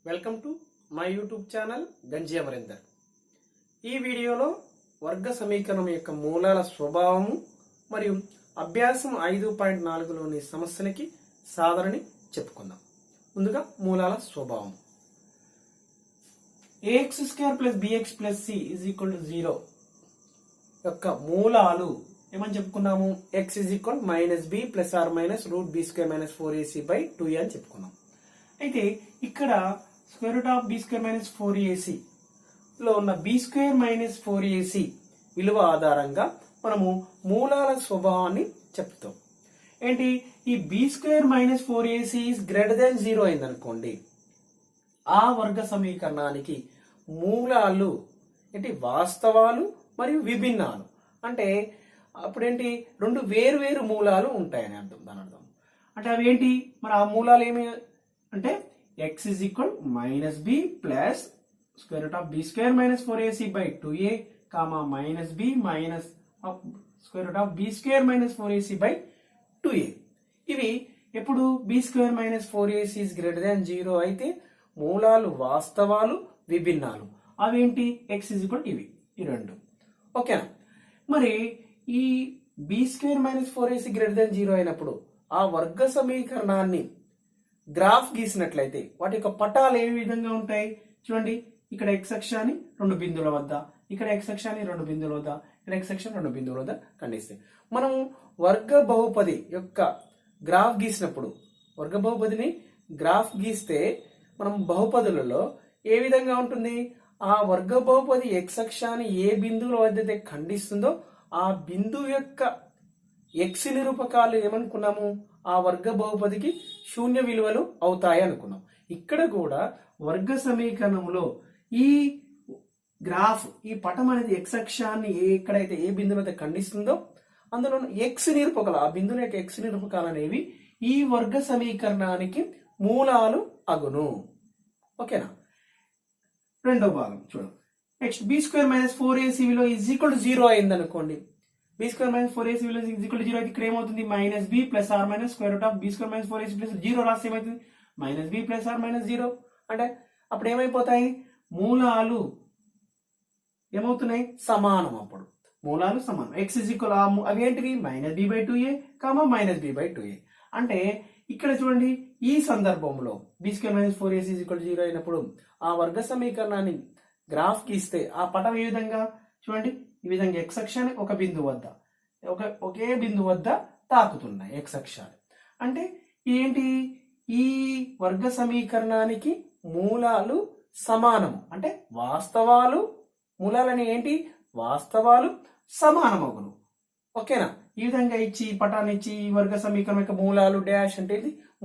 Welcome to my YouTube channel గంజి అమరేందర్. ఈ వీడియోలో వర్గ సమీకరణం యొక్క మూలాల స్వభావము మరియు అభ్యాసం 5.4లోని సమస్యలకి సాధనని చెప్పుకుందాం. ముందుగా మూలాల స్వభావం. ax² + bx + c = 0 యొక్క మూలాలు ఏమని చెప్పుకున్నాము? x - b ± √b² - 4ac/2a అని చెప్పుకున్నాం. అయితే ఇక్కడ √b² - 4ac లో ఉన్న b² - 4ac విలువ ఆధారంగా మనము మూలాల స్వభావాన్ని చెప్తాం. ఏంటి? ఈ b² - 4ac > 0 అయిందనుకోండి, ఆ వర్గ సమీకరణానికి మూలాలు ఏంటి? వాస్తవాలు మరియు విభిన్నాలు. అంటే అప్పుడేంటి? రెండు వేరు మూలాలు ఉంటాయని అర్థం. దాని అర్థం అంటే అవి ఏంటి? మరి ఆ మూలాలు ఏమి అంటే x - b + √b² - 4ac/2a, b -b² - 4ac/2a. ఇవి ఎప్పుడు b² - 4ac > 0 అయితే మూలాలు వాస్తవాలు విభిన్నాలు. అవేంటి? x ఇవి ఈ రెండు. ఓకేనా? మరి ఈ b² - 4ac > 0 అయినప్పుడు ఆ వర్గ సమీకరణాన్ని గ్రాఫ్ గీసినట్లయితే వాటి యొక్క పటాలు ఏ విధంగా ఉంటాయి? చూడండి, ఇక్కడ x అక్షాన్ని 2 బిందువుల వద్ద, ఇక్కడ x అక్షాన్ని 2 బిందువుల వద్ద, ఇక్కడ x అక్షాన్ని 2 బిందువుల వద్ద ఖండిస్తాయి. మనం వర్గ బహుపది యొక్క గ్రాఫ్ గీసినప్పుడు, వర్గ బహుపదిని గ్రాఫ్ గీస్తే మనం బహుపదులలో ఏ విధంగా ఉంటుంది? ఆ వర్గ బహుపది x అక్షాన్ని ఏ బిందువుల వద్ద ఖండిస్తుందో ఆ బిందువు యొక్క x నిరూపకాలు ఏమనుకున్నాము? ఆ వర్గ బహుపదికి శూన్య విలువలు అవుతాయి అనుకున్నాం. ఇక్కడ కూడా వర్గ సమీకరణంలో ఈ గ్రాఫ్, ఈ పటం అనేది x అక్షాన్ని ఎక్కడైతే ఏ బిందువులో అయితే ఖండిస్తుందో అందులో x నిరూపకాలు, ఆ బిందువుల యొక్క x నిరూపకాలు అనేవి ఈ వర్గ సమీకరణానికి మూలాలు అగును. ఓకేనా? రెండో భాగం చూడండి. నెక్స్ట్ b² - 4ac విలువ = 0 అయింది అనుకోండి. b² - 4ac విలువ = 0 అయితే ఇక్కడ ఏమవుతుంది? -b ± √b² - 4ac + 0 రాస్తే ఏమవుతుంది? -b ± 0. అంటే అప్పుడు ఏమైపోతాయి? మూలాలు ఏమవుతున్నాయి? సమానం. అప్పుడు మూలాలు సమానం. x అవి ఏంటివి? -b/2a, -b/2a. అంటే ఇక్కడ చూడండి, ఈ సందర్భంలో b² - 4ac = 0 అయినప్పుడు ఆ వర్గ సమీకరణాన్ని గ్రాఫ్ గీస్తే ఆ పటం ఏ విధంగా చూడండి, ఈ విధంగా x అక్షాన్ని ఒక బిందువు వద్ద, ఒకే బిందువు వద్ద తాకుతున్నాయి x అక్షాలు. అంటే ఏంటి? ఈ వర్గ సమీకరణానికి మూలాలు సమానము. అంటే వాస్తవాలు, మూలాలని ఏంటి? వాస్తవాలు సమానమగును. ఓకేనా? ఈ విధంగా ఇచ్చి పటాన్ని ఇచ్చి ఈ వర్గ సమీకరణం యొక్క మూలాలు డాష్ అంటే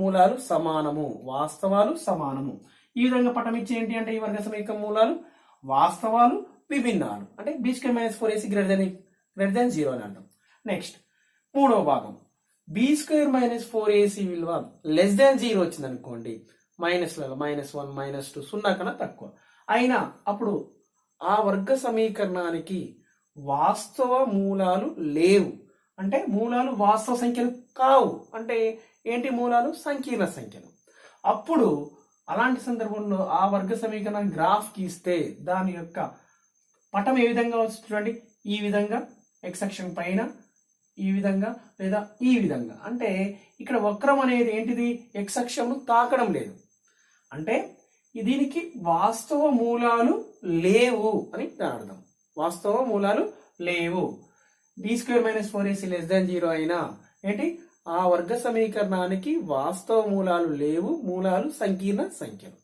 మూలాలు సమానము, వాస్తవాలు సమానము. ఈ విధంగా పటం ఇచ్చి ఏంటి అంటే ఈ వర్గ సమీకరణ మూలాలు వాస్తవాలు విభిన్నాలు. అంటే b² - 4ac > 0 అని అంటాం. నెక్స్ట్ మూడవ భాగం. b² - 4ac విలువ <0 వచ్చింది అనుకోండి, మైనస్లలో -1 -2 0 కన్నా తక్కువ అయినా అప్పుడు ఆ వర్గ సమీకరణానికి వాస్తవ మూలాలు లేవు. అంటే మూలాలు వాస్తవ సంఖ్యలు కావు. అంటే ఏంటి? మూలాలు సంకీర్ణ సంఖ్యలు. అప్పుడు అలాంటి సందర్భంలో ఆ వర్గ సమీకరణం గ్రాఫ్ గీస్తే దాని యొక్క పటం ఏ విధంగా వస్తుంది? చూడండి, ఈ విధంగా x అక్షం పైన ఈ విధంగా లేదా ఈ విధంగా. అంటే ఇక్కడ వక్రం అనేది ఏంటిది? x అక్షంను తాకడం లేదు. అంటే దీనికి వాస్తవ మూలాలు లేవు అని దాని అర్థం. వాస్తవ మూలాలు లేవు. b² - 4ac < 0 అయినా ఏంటి? ఆ వర్గ సమీకరణానికి వాస్తవ మూలాలు లేవు, మూలాలు సంకీర్ణ సంఖ్యలు.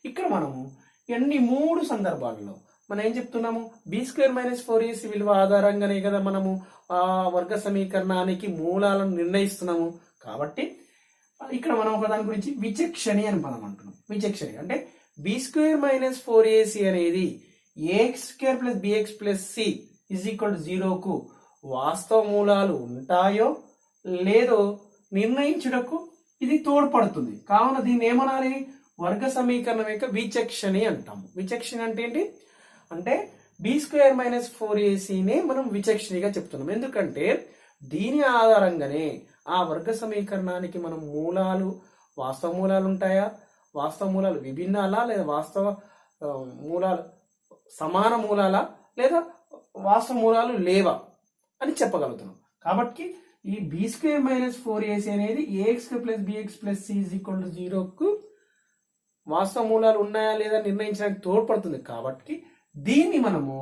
ఇక్కడ మనము అన్ని మూడు సందర్భాలలో మనం ఏం చెప్తున్నాము? b² - 4ac విలువ ఆధారంగానే కదా మనము ఆ వర్గ సమీకరణానికి మూలాలను నిర్ణయిస్తున్నాము. కాబట్టి ఇక్కడ మనం ఒక దాని గురించి విచక్షణి అని మనం అంటున్నాం. విచక్షణి అంటే b² - 4ac అనేది ax² + bx + c = 0కు వాస్తవ మూలాలు ఉంటాయో లేదో నిర్ణయించుటకు ఇది తోడ్పడుతుంది. కావున దీన్ని ఏమనాలి? వర్గ సమీకరణం యొక్క విచక్షణి అంటాము. విచక్షణ అంటే ఏంటి? అంటే b² - 4ac మనం విచక్షణిగా చెప్తున్నాం. ఎందుకంటే దీని ఆధారంగానే ఆ వర్గ సమీకరణానికి మనం మూలాలు, వాస్తవ మూలాలు ఉంటాయా, వాస్తవ మూలాలు విభిన్నాలా లేదా వాస్తవ మూలాలు సమాన మూలాలా లేదా వాస్తవ మూలాలు లేవా అని చెప్పగలుగుతున్నాం. కాబట్టి ఈ బి స్క్వేర్ మైనస్ 4ac అనేది a x square plus bx plus C is equal to 0కు వాస్తవ మూలాలు ఉన్నాయా లేదా నిర్ణయించడానికి తోడ్పడుతుంది. కాబట్టి దీన్ని మనము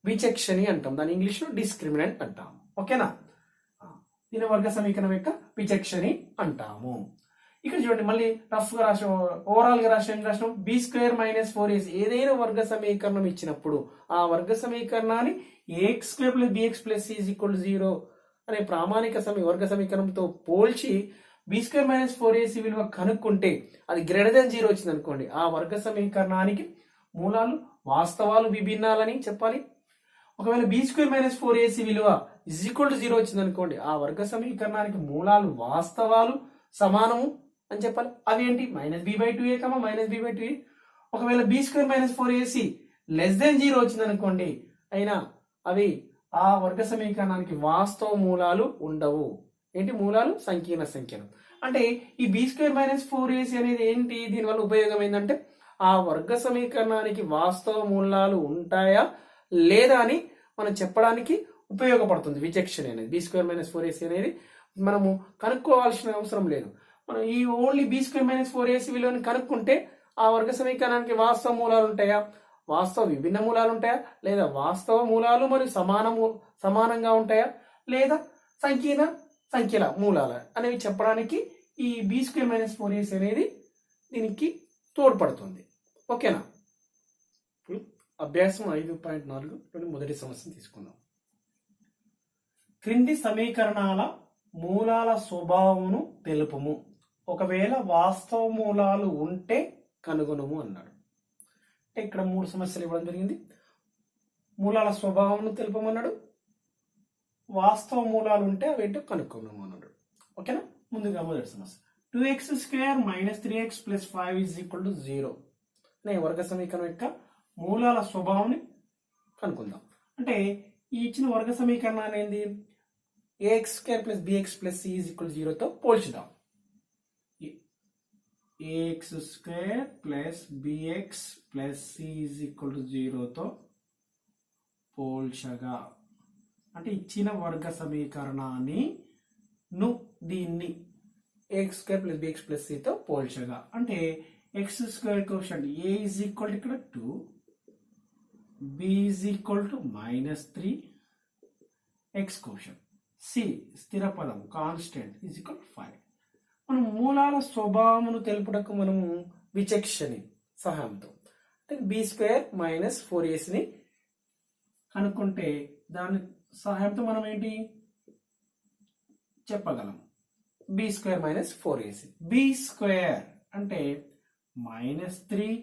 విచక్షణి అంటాం, దాని ఇంగ్లీష్లో డిస్క్రిమినెంట్ అంటాము. ఓకేనా, దీని వర్గ సమీకరణం యొక్క విచక్షణి అంటాము. ఇక్కడ చూడండి, మళ్ళీ రఫ్ గా రాసాం, ఓవరాల్ గా రాసాం బి స్క్వేర్ మైనస్ 4ac ఏదైనా వర్గ సమీకరణం ఇచ్చినప్పుడు ఆ వర్గ సమీకరణాన్ని A X square plus bx plus C is equal to 0 అనే ప్రామాణిక వర్గ సమీకరణంతో పోల్చి బి స్క్వేర్ మైనస్ 4ac విలువ కనుక్కుంటే అది గ్రేటర్ దెన్ 0 వచ్చింది అనుకోండి, ఆ వర్గ సమీకరణానికి మూలాలు వాస్తవాలు విభిన్నాలని చెప్పాలి. ఒకవేళ బి స్క్వేర్ మైనస్ 4ac విలువ ఇజ్ ఈక్వల్ టు 0 వచ్చింది అనుకోండి, ఆ వర్గ సమీకరణానికి మూలాలు వాస్తవాలు సమానము అని చెప్పాలి. అవి ఏంటి? -b/2a -b/2a. ఒకవేళ B square minus 4ac less than 0 వచ్చింది అనుకోండి, అయినా అవి ఆ వర్గ సమీకరణానికి వాస్తవ మూలాలు ఉండవు. ఏంటి మూలాలు? సంకీర్ణ సంఖ్యలు. అంటే ఈ బి స్క్వేర్ మైనస్ 4ac అనేది ఏంటి? దీనివల్ల ఉపయోగం ఏంటంటే ఆ వర్గ సమీకరణానికి వాస్తవ మూలాలు ఉంటాయా లేదా అని మనం చెప్పడానికి ఉపయోగపడుతుంది విచక్షణ అనేది. బి స్క్వేర్ మైనస్ 4ac అనేది మనము కనుక్కోవాల్సిన అవసరం లేదు. మనం ఈ only B square minus 4ac విలువని కనుక్కుంటే ఆ వర్గ సమీకరణానికి వాస్తవ మూలాలు ఉంటాయా, వాస్తవ విభిన్న మూలాలు ఉంటాయా, లేదా వాస్తవ మూలాలు మరియు సమానంగా ఉంటాయా, లేదా సంకీర్ణ సంఖ్యల మూలాల అనేవి చెప్పడానికి ఈ బి స్క్వేర్ మైనస్ 4ac అనేది దీనికి తోడ్పడుతుంది. ఓకేనా, అభ్యాసం 5.4 మొదటి సమస్యను తీసుకుందాం. క్రింది సమీకరణాల మూలాల స్వభావమును తెలుపుము, ఒకవేళ వాస్తవ మూలాలు ఉంటే కనుగొనము అన్నాడు. అంటే ఇక్కడ 3 సమస్యలు ఇవ్వడం జరిగింది. మూలాల స్వభావమును తెలుపమన్నాడు, వాస్తవ మూలాలు ఉంటే అవేంటో కనుక్కోమని అన్నాడు. ఓకేనా, ముందుగా మొదటి సమస్య 2x² - 3x + 5 = 0 అనే వర్గ సమీకరణం యొక్క మూలాల స్వభావాన్ని కనుక్కుందాం. అంటే ఈ ఇచ్చిన వర్గ సమీకరణాన్ని ఏంది? ax² + bx + c = 0తో పోల్చుదాం. ax² + bx + c = 0తో పోల్చగా, అంటే ఇచ్చిన వర్గ సమీకరణాన్ని దీన్ని ax² + bx + c తో పోల్చగా, అంటే x² కోషంట్ a = ఇక్కడ 2, b = -3, x కోషంట్ c స్థిర పదం కాన్స్టెంట్ = 5. మనం మూలాల స్వభావమును తెలుపుటకు మనము విచక్షణి సహాయంతో అంటే b² - 4ac ని కనుక్కుంటే దాని సహాయంతో మనం ఏంటి చెప్పగలం? b² - 4ac. b² అంటే -3²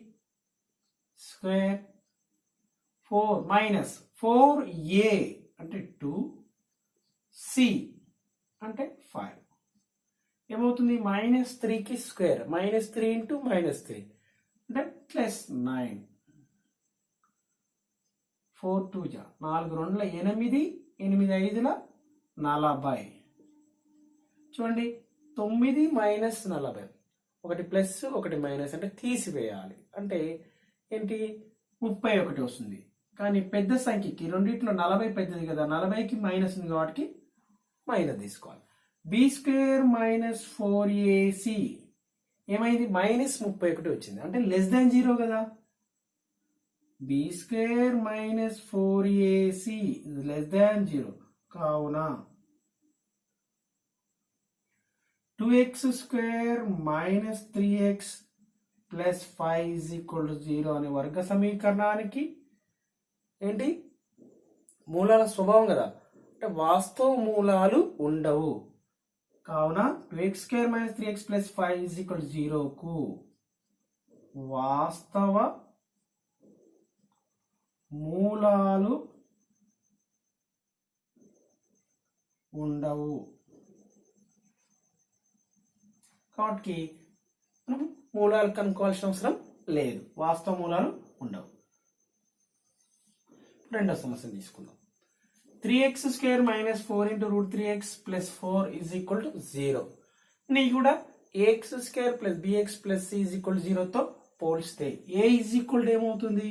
4 4a అంటే 2, c అంటే 5. ఏమవుతుంది? -3కి స్క్వేర్, -3 × -3 అంటే +9. 4 2 4 2 8, 8 5 40. చూడండి, 9 - 40, ఒకటి ప్లస్ ఒకటి మైనస్ అంటే తీసివేయాలి. అంటే ఏంటి? 31 వస్తుంది. కానీ పెద్ద సంఖ్యకి రెండిట్లో 40 పెద్దది కదా, 40కి మైనస్ ఉంది కాబట్టి మైనస్ తీసుకోవాలి. b² - 4ac ఏమైంది? -31 వచ్చింది, అంటే లెస్ దాన్ 0 కదా. b² - 4ac లెస్ దాన్ 0 కావున 2x² - 3x + 5 = 0 అనే వర్గ సమీకరణానికి ఏంటి? మూలాల స్వభావం కదా, అంటే వాస్తవ మూలాలు ఉండవు. కావున 2x² - 3x + 5 = 0కు వాస్తవ మూలాలు ఉండవు. కాబట్టి మనం మూలాలు కనుక్కోవాల్సిన అవసరం లేదు, వాస్తవ మూలాలు ఉండవు. రెండో సమస్య తీసుకుందాం. 3x² - 4 × √3x + 4 = 0. నీ కూడా a x square plus bx plus C is equal 0తో పోల్స్తే ఏ ఈజ్ ఈక్వల్ ఏమవుతుంది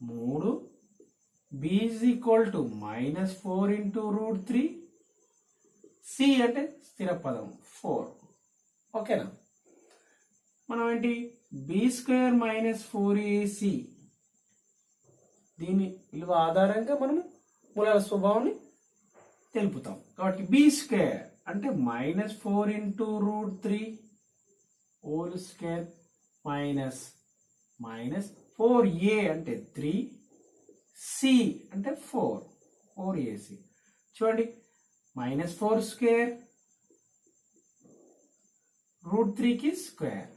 3, b is equal to -4 into √3, c అంటే స్థిర పదం 4. ఓకేనా, మనం ఏంటి b² - 4ac దీని విలువ ఆధారంగా మనం మూలాల స్వభావాన్ని తెలుపుతాం. కాబట్టి b² అంటే -4 into √3 whole square minus 4a అంటే 3, c అంటే 4ac. చూడండి -4² √3కి స్క్వేర్,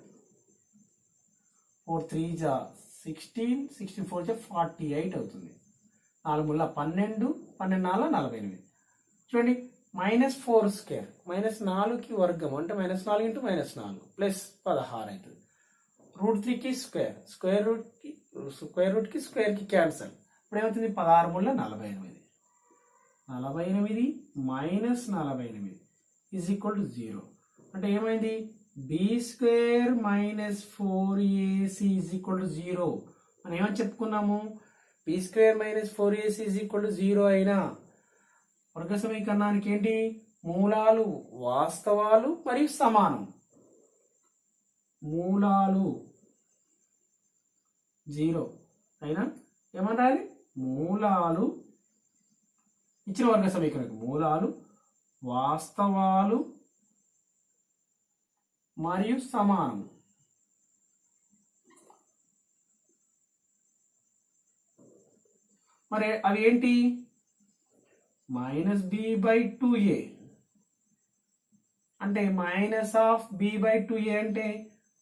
4 3 జా 16, 16 4 జా 48 అవుతుంది. 4 ముళ్ళ 12, 12 4 48. చూడండి -4² -4కి వర్గం అంటే -4 ఇంటూ -4 ప్లస్ 16 అవుతుంది. √3కి స్క్వేర్ రూట్కి స్క్వేర్కి క్యాన్సల్. ఇప్పుడు ఏమవుతుంది 16 ముళ్ళ 48, 49 -48 ఈజ్ ఈక్వల్ టు 0. అంటే ఏమైంది b² - 4ac is equal to 0. మనం ఏమని చెప్పుకున్నాము b² - 4ac is equal to 0 అయినా వర్గ సమీకరణానికి ఏంటి మూలాలు వాస్తవాలు మరియు సమానం. మూలాలు 0 అయినా ఏమనాలి మూలాలు ఇచ్చిన వర్గ సమీకరణకు మూలాలు వాస్తవాలు మరియు సమానం. మరి అవి ఏంటి -b/2a అంటే -b/2a అంటే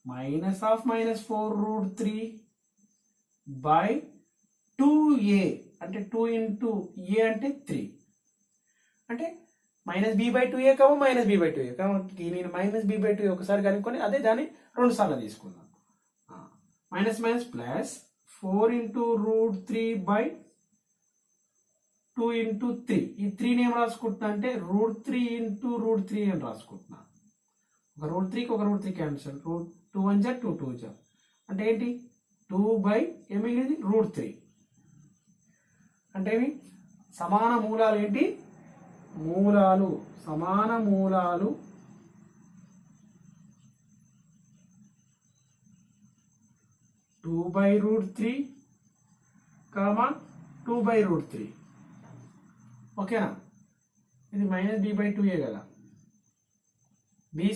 -4√3 2a అంటే 2 ఇంటూ a అంటే 3 అంటే -b/2a -b/2a కాబట్టి నేను -b/2a ఒకసారి కనుక్కొని అదే దాన్ని 2 సార్లు తీసుకుందాం. Plus 4 into √3 2 into 3. ఈ 3ని ఏం రాసుకుంటున్నా అంటే √3 ఇంటూ √3 అని రాసుకుంటున్నా. ఒక √3కి ఒక √3 క్యాన్సల్, 2 1 జా 2 2 జా అంటే ఏంటి 2 ఏమిది √3 అంటే ఏమి సమాన మూలాలు ఏంటి మూలాలు సమాన మూలాలు 2/√3, 2/√3. ఓకేనా, ఇది -b/2a కదా. b² -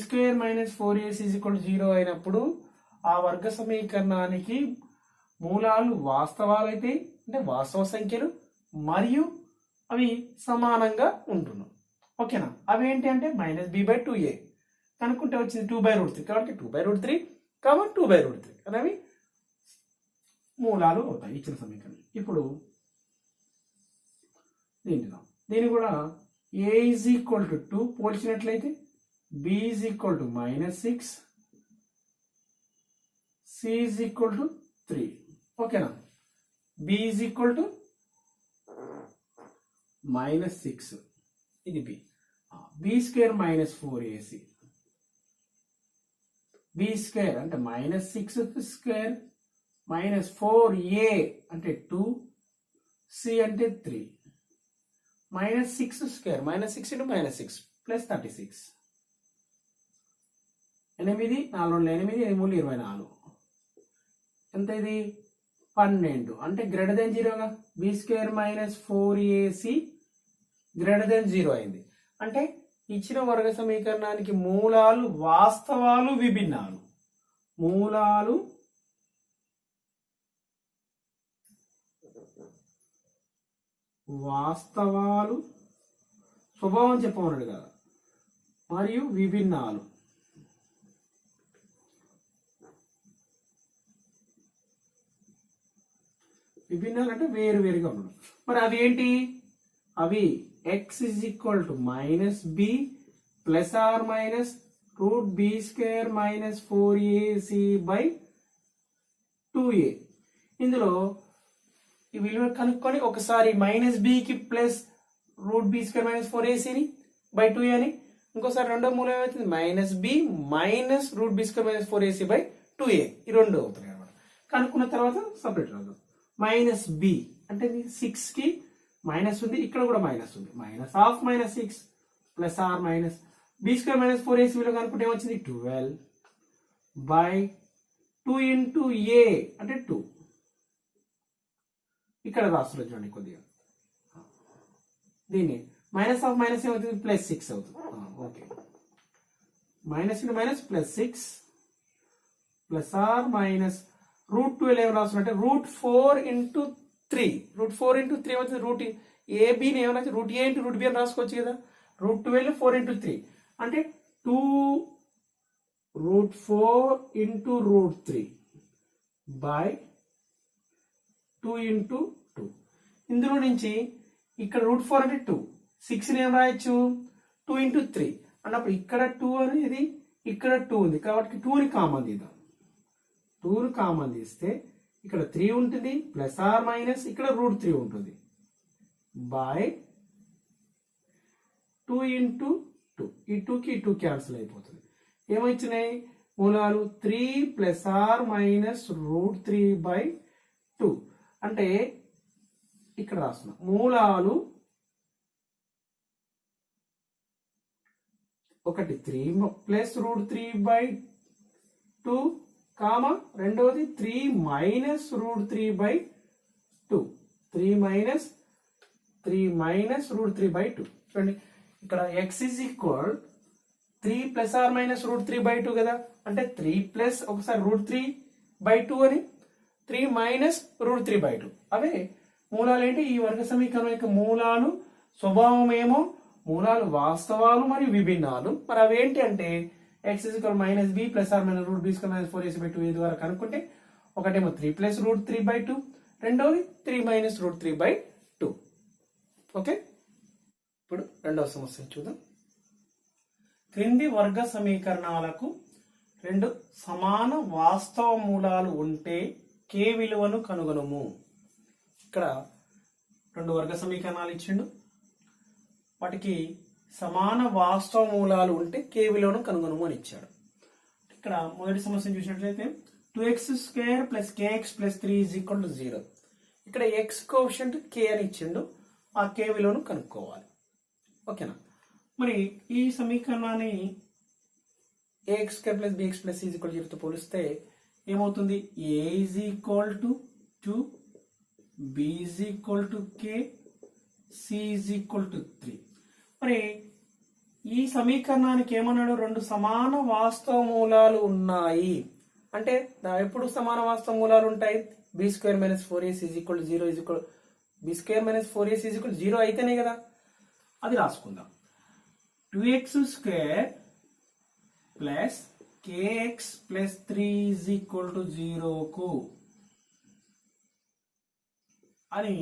4ac = 0 అయినప్పుడు ఆ వర్గ సమీకరణానికి మూలాలు వాస్తవాలైతే అంటే వాస్తవ సంఖ్యలు మరియు అవి సమానంగా ఉంటున్నాయి. ఓకేనా, అవి ఏంటి అంటే -b/2a కనుక్కుంటే వచ్చింది 2/√3 కాబట్టి 2/√3, 2/√3 అనేవి మూలాలు అవుతాయి ఇచ్చిన సమీకరణం. ఇప్పుడు దీన్ని కూడా a = 2 పోల్చినట్లయితే b = -6, c = 3. ఓకేనా, b = -6 ఇది b. b² - 4ac b² అంటే -6² -4a అంటే 2, c అంటే 3. -6² -6 × -6 ప్లస్ 36. 8 4 8 8 24 ఎంత ఇది 12 అంటే గ్రేటర్ 0గా b² - 4ac గ్రేటర్ 0 అయింది. అంటే ఇచ్చిన వర్గ సమీకరణానికి మూలాలు వాస్తవాలు విభిన్నాలు మూలాలు వాస్తవాలు స్వభావం చెప్పమన్నాడు కదా మరియు విభిన్నాలు అంటే వేరువేరుగా ఉండడం. మరి అవి ఏంటి అవి x = -b ± √b² - 4ac/2a. ఇందులో ఈ విలువ కనుక్కొని ఒకసారి -bకి ప్లస్ √b² - 4ac ని /2a అని ఇంకోసారి రెండో మూలం ఏమవుతుంది minus B minus root B square minus 4ac by 2a ఈ రెండు అవుతున్నాయి అనమాట. కనుక్కున్న తర్వాత సపరేట్ రాదు. మైనస్ బి అంటే 6 కి మైనస్ ఉంది, ఇక్కడ కూడా మైనస్ ఉంది, minus half minus 6 plus or minus B square minus 4ac విలువ కనుక్కుంటే ఏమొచ్చింది 12 బై 2 ఇంటూ ఏ అంటే 2. ఇక్కడ రాస్తున్నా చూడండి కొద్దిగా, దీన్ని మైనస్ ఆఫ్ మైనస్ ఏమవుతుంది ప్లస్ 6 అవుతుంది. Okay, minus into minus plus 6 plus or minus root 12 ఏమైనా రాస్తున్నట్టే రూట్ 4 ఇంటూ 3. రూట్ 4 ఇంటూ 3 ఏమవుతుంది రూట్ ఏబిని ఏమైనా రూట్ ఏ ఇంటూ రూట్ బి అని రాసుకోవచ్చు కదా. రూట్ 12 4 ఇంటూ 3 అంటే 2 root 4 into root 3 by 2 into 2. ఇందులో నుంచి ఇక్కడ రూట్ 4 అంటే 2, 6ని ఏం రాయొచ్చు 2 ఇంటూ 3 అన్నప్పుడు ఇక్కడ 2 అనేది ఇక్కడ 2 ఉంది కాబట్టి 2ని కామన్ తీద్దాం. 2ని కామన్ తీస్తే ఇక్కడ 3 ఉంటుంది ప్లస్ ఆర్ మైనస్ ఇక్కడ రూట్ 3 ఉంటుంది బై 2 ఇంటూ 2. ఈ 2కి 2 క్యాన్సిల్ అయిపోతుంది. ఏమొచ్చినాయి మూలాలు 3 plus or minus root 3 by 2 అంటే ఇక్కడ రాస్తున్నా మూలాలు ఒకటి 3 ప్లస్ రూట్ 3 బై 2 కామా రెండవది 3 minus root 3 by 2. 3 minus root 3 by 2. చూడండి ఇక్కడ x is equal 3 plus or minus root 3 by 2 కదా, అంటే 3 ప్లస్ ఒకసారి రూట్ 3 బై 2 అని 3 మైనస్ రూట్ 3 బై 2. అవే మూలాలు ఏంటి ఈ వర్గ సమీకరణం యొక్క మూలాలు. స్వభావం ఏమో మూలాలు వాస్తవాలు మరియు విభిన్నాలు. మరి అవేంటి అంటే x is equal minus b plus or minus root B square minus 4ac by 2 ద్వారా కనుక్కుంటే ఒకటేమో 3 ప్లస్ రూట్ 3 బై 2, రెండవది 3 మైనస్ రూట్ 3 బై 2. ఓకే, ఇప్పుడు రెండవ సమస్య చూద్దాం. క్రింది వర్గ సమీకరణాలకు రెండు సమాన వాస్తవ మూలాలు ఉంటే k విలువను కనుగొనము. ఇక్కడ రెండు వర్గ సమీకరణాలు ఇచ్చిండు, వాటికి సమాన వాస్తవ మూలాలు ఉంటే k విలువను కనుగొనము అని ఇచ్చాడు. ఇక్కడ మొదటి సమస్యను చూసినట్లయితే 2x² plus kx plus 3 is equal to 0. ఇక్కడ x కోఎఫిషియంట్ k అని ఇచ్చిండు, ఆ k విలువను కనుక్కోవాలి. ఓకేనా, మరి ఈ సమీకరణాన్ని ax² plus bx plus is equal 0తో పోలిస్తే ఏమవుతుంది a is equal to 2, b is equal to k, c is equal to 3. మరి ఈ సమీకరణానికి ఏమన్నాడు రెండు సమాన వాస్తవ మూలాలు ఉన్నాయి అంటే ఎప్పుడు సమాన వాస్తవ మూలాలు ఉంటాయి b square minus 4ac is equal 0 is equal b square minus 4ac is equal 0 అయితేనే కదా. అది రాసుకుందాం. 2x² plus kx plus 3 is equal to 0 కు అని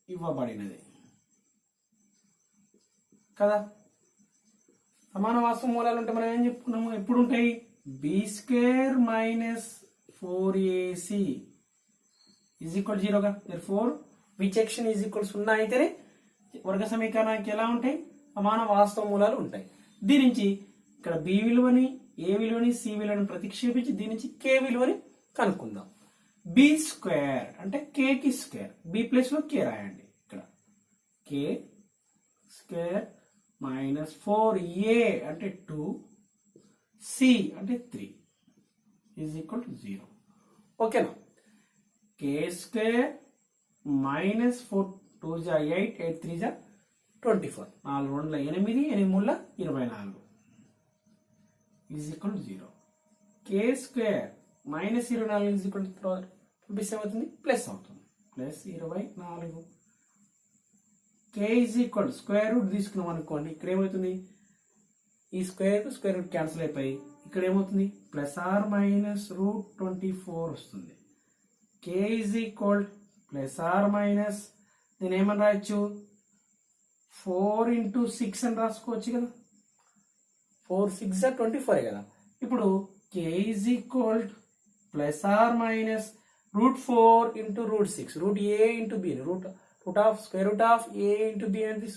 ఇవ్వబడినది కదా. సమాన వాస్తవ మూలాలు ఉంటే మనం ఏం చెప్పుకున్నాము, ఎప్పుడు ఉంటాయి b square minus 4ac is equal 0 గా. therefore which action is equal 0 అయితేనే వర్గ సమీకరణానికి ఎలా ఉంటాయి సమాన వాస్తవ మూలాలు ఉంటాయి. దీని నుంచి ఇక్కడ b విలువని a విలువని c విలువని ప్రతిక్షేపించి దీని నుంచి k విలువని కనుక్కుందాం. b స్క్వేర్ అంటే k కి స్క్వేర్, b ప్లస్ లో k రాయండి. ఇక్కడ k స్క్వేర్ మైనస్ 4a అంటే 2, c అంటే 3 ఈజ్ ఈక్వల్ టు 0. ఓకేనా. k స్క్వేర్ మైనస్ 4 2 జా 8 8 3 జా 24 4 2 8 8 3 24 is equal to 0. k square minus 24 is equal to అవుతుంది ప్లస్ అవుతుంది plus 24. k is equal square root తీసుకున్నాం అనుకోండి, ఇక్కడ ఏమవుతుంది ఈ స్క్వేర్ స్క్వేర్ రూట్ క్యాన్సిల్ అయిపోయి ఇక్కడ ఏమవుతుంది ప్లస్ ఆర్ మైనస్ రూట్ 24 వస్తుంది. k is equal plus or minus నేను ఏమని రాయొచ్చు 4 ఇంటూ 6 అని రాసుకోవచ్చు కదా. 4 6 24 కదా. ఇప్పుడు k is equal plus or minus root 4 into root 6 root a into b root of square root of a into b అంటే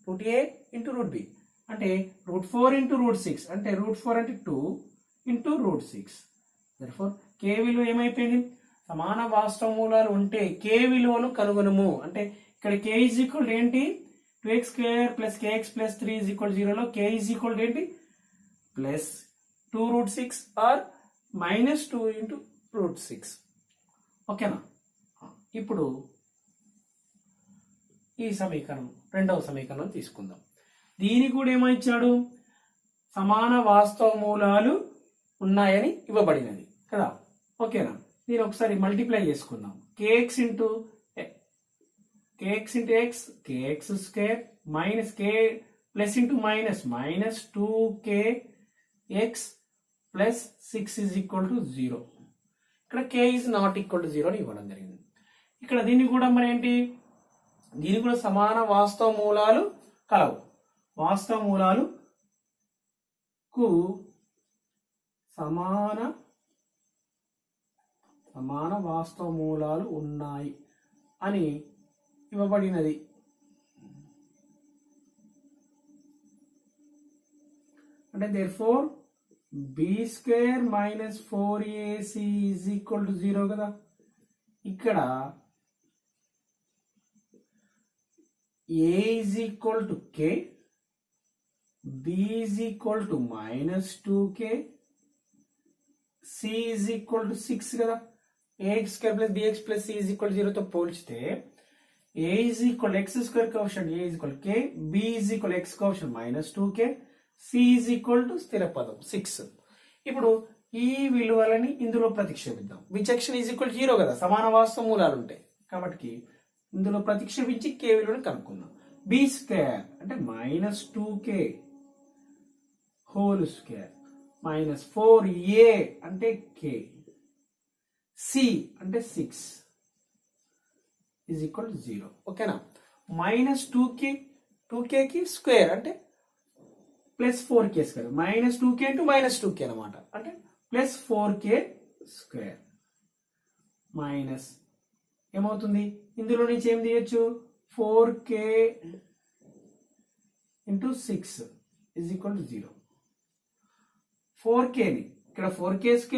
రూట్ ఏ ఇంటూ రూట్ బి అంటే √4 ఇంటూ √6 అంటే √4 అంటే 2 ఇంటూ √6. therefore k విలువ ఏమైపోయింది? సమాన వాస్తవ మూలాలు ఉంటే k విలువను కనుగొనము అంటే ఇక్కడ k ఈజ్ ఈక్వల్ ఏంటి? 2x² + kx + 3 = 0లో k ఈజ్ ఈక్వల్ ఏంటి? ప్లస్ 2√6 ఆర్ -2 ఇంటూ √6. ఓకేనా? ఇప్పుడు ఈ సమీకరణం రెండవ సమీకరణం తీసుకుందాం. దీనికి కూడా ఏమిచ్చాడు? సమాన వాస్తవ మూలాలు ఉన్నాయని ఇవ్వబడినది కదా. ఓకేనా? దీని ఒకసారి మల్టిప్లై చేసుకుందాం. kx into x kx² minus k plus into minus -2kx plus 6 = 0. ఇక్కడ k is not equal to 0 అని ఇవ్వడం జరిగింది. ఇక్కడ దీన్ని కూడా మరి ఏంటి? దీనికి కూడా సమాన వాస్తవ మూలాలు కలవు. వాస్తవ మూలాలు కు సమాన వాస్తవ మూలాలు ఉన్నాయి అని ఇవ్వబడినది. అంటే therefore b² - 4ac = 0 కదా. ఇక్కడ a = k, b = -2k, c = 6 కదా. ax² + bx + c = 0 తో పోల్చితే a x² coefficient a k, b x coefficient -2k, c స్థిర పదం 6. ఇప్పుడు ఈ విలువలని ఇందులో ప్రతిక్షేపిద్దాం. విచక్షణ = 0 కదా, సమాన వాస్తవ మూలాలు ఉంటాయి కాబట్టి ఇందులో ప్రతిక్షేపించి k విలువను కనుక్కుందాం. b² అంటే -2k whole square minus 4a అంటే k, c అంటే 6 = 0. ఓకేనా? -2k కి స్క్వేర్ అంటే plus 4k square -2k into -2k అనమాట అంటే ప్లస్ 4k స్క్వేర్ మైనస్ ఏమవుతుంది? ఇందులో నుంచి ఏం తీయచ్చు? 4k into 6 = 0. 4kని ఇక్కడ 4k²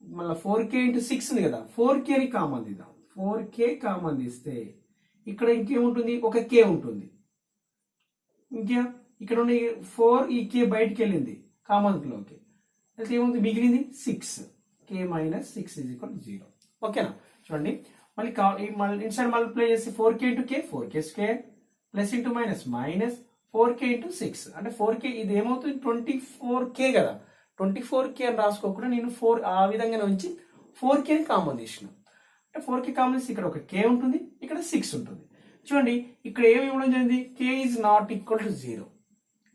మళ్ళీ 4k ఇంటూ 6 ఉంది కదా, 4kని కామన్ తీద్దాం. 4k కామన్ తీస్తే ఇక్కడ ఇంకేముంటుంది? ఒక k ఉంటుంది. ఇంకా ఇక్కడ ఉన్న 4 ఈ k బయటికి వెళ్ళింది కామన్ లోకి, అయితే ఏముంది? మిగిలింది 6. k - 6 = 0. ఓకేనా? చూడండి మళ్ళీ ఇన్సైడ్ మల్టిప్లై చేసి 4k into k 4k² plus into minus -4k into 6 అంటే 4k ఇది ఏమవుతుంది? 24k కదా. 24k అని రాసుకోకుండా నేను 4 ఆ విధంగా నుంచి 4kని కామన్ తీసిన అంటే 4k కామన్ తీసి ఇక్కడ ఒక k ఉంటుంది, ఇక్కడ 6 ఉంటుంది. చూడండి ఇక్కడ ఏమి ఇవ్వడం జరిగింది? k is not equal to 0.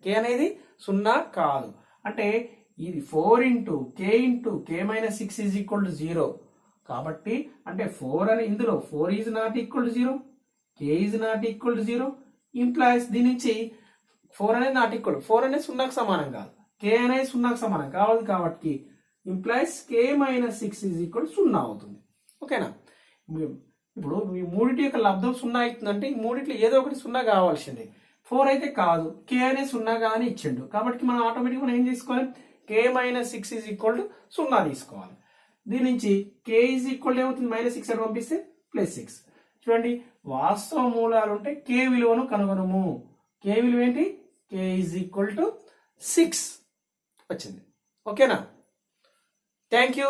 k అనేది 0 కాదు అంటే ఇది 4 ఇంటూ k ఇంటూ k - 6 = 0 కాబట్టి అంటే 4 అని ఇందులో 4 is not equal to 0, k is not equal to 0 implies దీని నుంచి 4 అనేది నాట్ ఈక్వల్, 4 అనేది 0కి సమానం కాదు, k అనేది 0కి సమానం కావాలి కాబట్టి ఇంప్లాయిస్ k - 6 = 0 అవుతుంది. ఓకేనా? ఇప్పుడు ఈ మూడింటి యొక్క లబ్ధం 0 అవుతుందంటే ఈ మూడింటిలో ఏదో ఒకటి 0 కావాల్సిందే. 4 అయితే కాదు, k అనేది 0 కానీ ఇచ్చిండు కాబట్టి మనం ఆటోమేటిక్గా మనం ఏం తీసుకోవాలి? k - 6 = 0 తీసుకోవాలి. దీని నుంచి k ఏమవుతుంది? -6 అని పంపిస్తే +6. చూడండి వాస్తవ మూలాలు ఉంటే k విలువను కనుగొనము. k విలువ ఏంటి? k = 6 వచ్చింది. ఓకేనా? Thank you.